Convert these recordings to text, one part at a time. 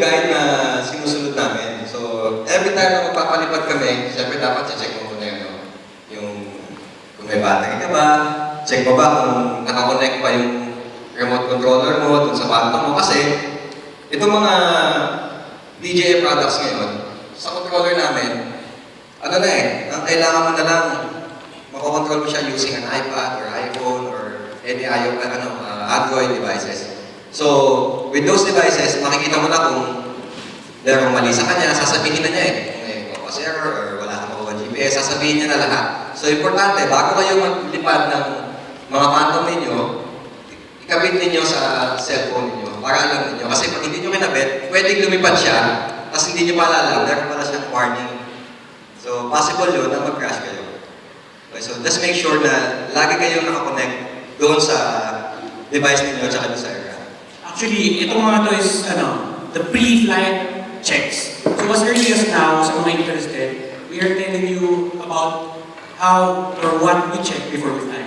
guide na sinusunod namin. So, every time na magpapalipad kami, siyempre dapat check mo muna yung kung may battery ka ba, check mo ba kung nakakonect pa yung remote controller mo dun sa phantom mo. Kasi, itong mga DJI products ngayon, sa controller namin, ano na ang kailangan mo na lang, makokontrol mo siya using an iPad or iPhone or any Android devices. So, with those devices, makikita mo na kung merong mali sa kanya, sasabihin na niya kung may compass error or wala kang makuha GPS, sasabihin niya na lahat. So, importante, bago kayo maglipad ng mga phantom ninyo, ikabit ninyo sa cellphone ninyo para alam ninyo. Kasi pag hindi nyo kinabit, pwedeng lumipad siya, tapos hindi nyo pala alam, meron pala siyang warning. So, possible yun na mag-crash kayo. Okay, so, just make sure na lagi kayong nakakonect doon sa device ninyo at saka doon sa aircraft. Actually, itong mga to is, the pre-flight checks. So as early as now, sa mga interested, we are telling you about how or what we check before we fly.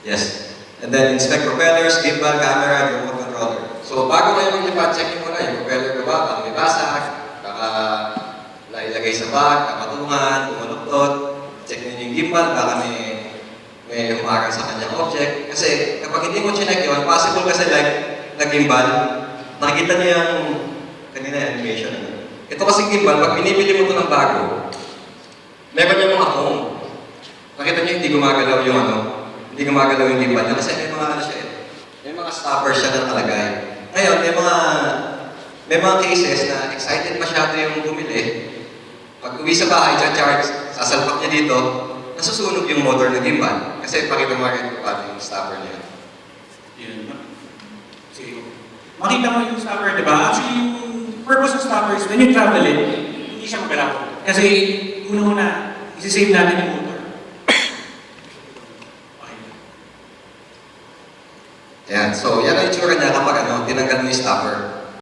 Yes. And then inspect propellers, gimbal, camera, and remote controller. So bago kayo maglipad, check nyo muna yung propeller ko ba, baka may basag, baka nailagay sa bag, nakatungan, umaluktot. Check nyo yung gimbal, baka may humarang sa kanyang object. Kasi kapag hindi mo chinek yun, possible kasi like nag-gimbal, nakikita niyo yung kanina animation. Ito kasi gimbal, pag binibili mo ito ng bago, meron yung mga home. Nakita niyo hindi gumagalaw yung hindi gumagalaw yung gimbal niya kasi may mga may mga stoppers siya na nakalagay. Ngayon, may mga cases na excited masyado yung bumili. Pag uwi sa bahay, charge, sasalpak niya dito, nasusunog yung motor ng gimbal. Kasi pakita mo rin paano yung stopper niya. Yun. Sige. Makita mo yung stopper, di ba? Actually, yung purpose ng stopper is when you travel it, hindi siya magalaw. Kasi, una-una, isi-save natin yung motor. Okay. Yan. So, yan ang itsura niya kapag tinanggal mo yung stopper.